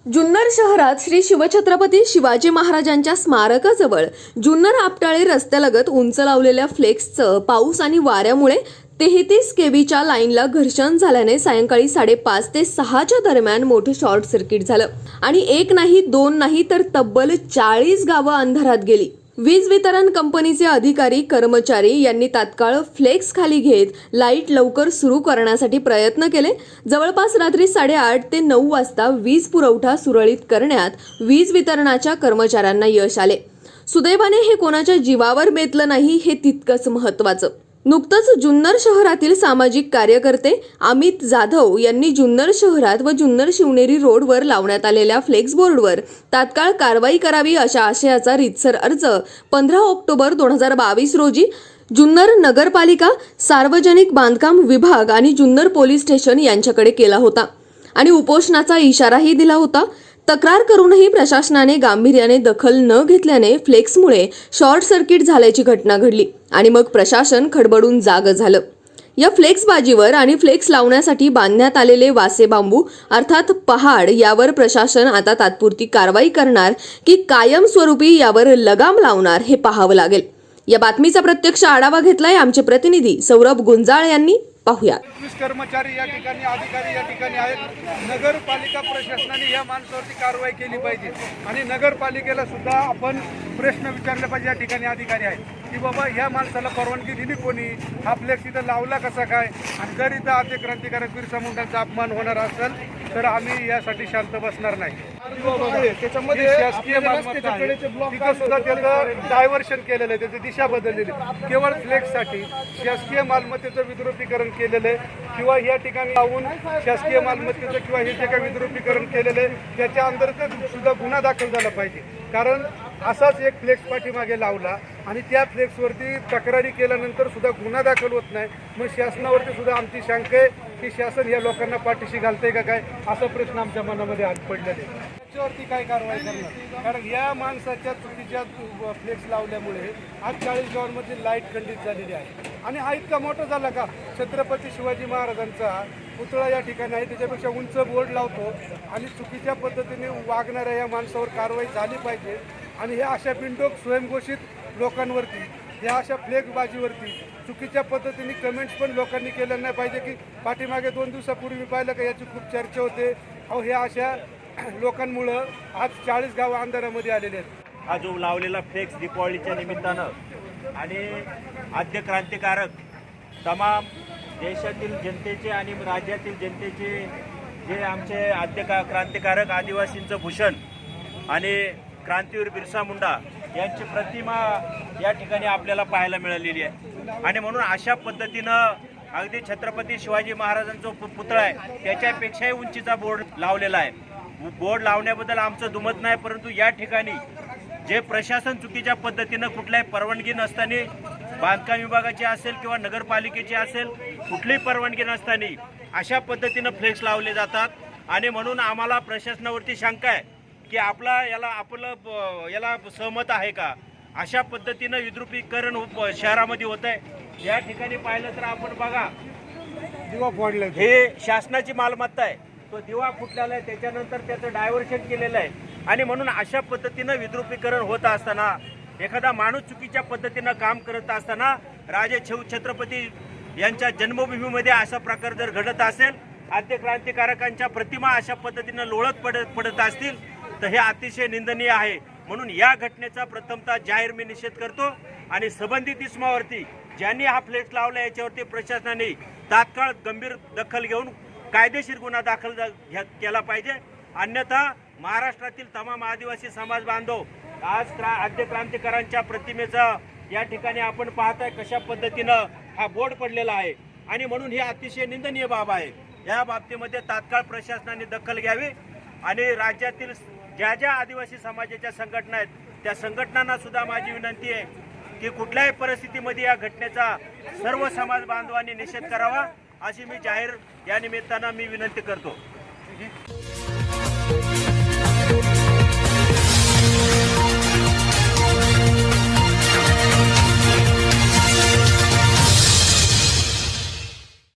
जुन्नर शहरात श्री शिवछत्रपती शिवाजी महाराजांच्या स्मारकाजवळ जुन्नर आपटाळे रस्त्यालगत उंच लावलेल्या फ्लेक्सचं पाऊस आणि वाऱ्यामुळे 33 केव्हीच्या लाईनला घर्षण झाल्याने सायंकाळी 5:30 ते 6च्या दरम्यान मोठं शॉर्ट सर्किट झालं आणि एक नाही दोन नाही तर तब्बल 40 गावं अंधारात गेली। वीज वितरण कंपनीचे अधिकारी कर्मचारी यांनी तात्काळ फ्लेक्स खाली घेत लाईट लवकर सुरू करण्यासाठी प्रयत्न केले। जवळपास रात्री 8:30 ते 9 वाजता वीज पुरवठा सुरळीत करण्यात वीज वितरणाच्या कर्मचाऱ्यांना यश आले। सुदैवाने हे कोणाच्या जीवावर बेतलं नाही हे तितकंच महत्त्वाचं। नुकतंच जुन्नर शहरातील सामाजिक कार्यकर्ते अमित जाधव यांनी जुन्नर शहरात व जुन्नर शिवनेरी रोडवर लावण्यात आलेल्या फ्लेक्स बोर्डवर तात्काळ कारवाई करावी अशा आशयाचा रीतसर अर्ज 15 ऑक्टोबर 2022 रोजी जुन्नर नगरपालिका, सार्वजनिक बांधकाम विभाग आणि जुन्नर पोलीस स्टेशन यांच्याकडे केला होता आणि उपोषणाचा इशाराही दिला होता। तक्रार करूनही प्रशासनाने गांभीर्याने दखल न घेतल्याने फ्लेक्समुळे शॉर्ट सर्किट झाल्याची घटना घडली आणि मग प्रशासन खडबडून जागं झालं। या फ्लेक्सबाजीवर आणि फ्लेक्स लावण्यासाठी बांधण्यात आलेले वासे बांबू अर्थात पहाड यावर प्रशासन आता तात्पुरती कारवाई करणार की कायमस्वरूपी यावर लगाम लावणार हे पाहावं लागेल। या बातमीचा प्रत्यक्ष आढावा घेतलाय आमचे प्रतिनिधी सौरभ गुंजाळ यांनी। पाहूया। कर्मचारी या ठिकाणी, अधिकारी या ठिकाणी आहेत। नगरपालिका प्रशासनाने या माणसावरती कारवाई केली पाहिजे आणि नगरपालिकेला सुद्धा आपण प्रश्न विचारले पाहिजे। या ठिकाणी अधिकारी आहेत की बाबा ह्या माणसाला परवानगी दिली कोणी, हा फ्लेक्स इथं लावला कसा काय, आणि जर इथं आद्य क्रांतिकारक बिरसा मुंडांचा अपमान होणार असेल तर आम्ही यासाठी शांत बसणार नाही। त्याच्यामध्ये शासकीय मालमत्ता आहे, तिथं सुद्धा त्याचं डायव्हर्शन केलेलं आहे, त्याची दिशा बदललेली आहे। केवळ फ्लेक्ससाठी शासकीय मालमत्तेचं विद्रुपीकरण केलेलं आहे किंवा या ठिकाणी लावून शासकीय मालमत्तेचं किंवा हे जे काही विद्रुपीकरण केलेलं आहे त्याच्या अंतर्गत सुद्धा गुन्हा दाखल झाला पाहिजे। कारण असाच एक फ्लेक्स पाठीमागे लावला आणि त्या फ्लेक्सवरती तक्रारी केल्यानंतर सुद्धा गुन्हा दाखल होत नाही, मग शासनावरती सुद्धा आमची शंका आहे की शासन या लोकांना पाठीशी घालतंय का काय, असा प्रश्न आमच्या मनामध्ये आज पडलेला आहे। त्याच्यावरती काय कारवाई करणार, कारण या माणसाच्या चुकीच्या फ्लेक्स लावल्यामुळे आज 40 गावांमध्ये लाईट खंडित झालेली आहे। आणि हा इतका मोठा झाला का, छत्रपती शिवाजी महाराजांचा पुतळा या ठिकाणी आहे, त्याच्यापेक्षा उंच बोर्ड लावतो आणि चुकीच्या पद्धतीने वागणाऱ्या या माणसावर कारवाई झाली पाहिजे। आणि ह्या अशा बिनडोक स्वयंघोषित लोकांवरती, ह्या अशा फ्लेक्सबाजीवरती चुकीच्या पद्धतीने कमेंट्स पण लोकांनी केल्या नाही पाहिजे की पाठीमागे 2 दिवसापूर्वी पाहिलं का याची खूप चर्चा होते। अहो ह्या अशा लोकांमुळं आज 40 गावं अंधारामध्ये आलेले आहेत। हा जो लावलेला फ्लेक्स दीपावलीच्या निमित्तानं आणि आद्य क्रांतिकारक तमाम देशातील जनतेचे आणि राज्यातील जनतेचे जे आमचे आद्य क्रांतिकारक आदिवासींचं भूषण आणि क्रांतीवीर बिरसा मुंडा यांची प्रतिमा या ठिकाणी आपल्याला पाहायला मिळालेली आहे। आणि म्हणून अशा पद्धतीनं अगदी छत्रपती शिवाजी महाराजांचा पुतळा आहे त्याच्यापेक्षाही उंचीचा बोर्ड लावलेला आहे। बोर्ड लावण्याबद्दल आमचं दुमत नाही, परंतु या ठिकाणी जे प्रशासन चुकीच्या पद्धतीनं कुठल्याही परवानगी नसताना, बांधकाम विभागाची असेल किंवा नगरपालिकेची असेल, कुठलीही परवानगी नसताना अशा पद्धतीनं फ्लेक्स लावले जातात। आणि म्हणून आम्हाला प्रशासनावरती शंका आहे की आपलं याला सहमत आहे का, अशा पद्धतीनं विद्रुपीकरण शहरामध्ये होत आहे। या ठिकाणी पाहिलं तर आपण बघा, दिवा फोडला, हे शासनाची मालमत्ता आहे, तो दिवा फुटलेला आहे, त्याच्यानंतर त्याचं डायव्हर्शन केलेलं आहे। आणि म्हणून अशा पद्धतीनं विद्रुपीकरण होत असताना, एखादा माणूस चुकीच्या पद्धतीनं काम करत असताना राजे छत्रपती यांच्या जन्मभूमीमध्ये असा प्रकार जर घडत असेल, आद्य क्रांतिकारकांच्या प्रतिमा अशा पद्धतीनं लोळत पडत असतील तर हे अतिशय निंदनीय आहे। म्हणून या घटनेचा प्रथमतः जाहीर मी निषेध करतो आणि संबंधित इसमावरती ज्यांनी हा फ्लेक्स लावला याच्यावरती प्रशासनाने तात्काळ गंभीर दखल घेऊन कायदेशीर गुन्हा दाखल केला पाहिजे। अन्यथा महाराष्ट्रातील तमाम आदिवासी समाज बांधव आज आद्य क्रांतिकारांच्या प्रतिमेचा या ठिकाणी आपण पाहताय कशा पद्धतीनं हा बोर्ड पडलेला आहे आणि म्हणून ही अतिशय निंदनीय बाब आहे। या बाबतीमध्ये तात्काळ प्रशासनाने दखल घ्यावी आणि राज्यातील ज्या ज्या आदिवासी समाजाच्या संघटना आहेत त्या संघटनांना सुद्धा माझी विनंती आहे की कुठल्याही परिस्थितीमध्ये या घटनेचा सर्व समाज बांधवांनी निषेध करावा, अशी मी जाहीर या निमित्तानं मी विनंती करतो।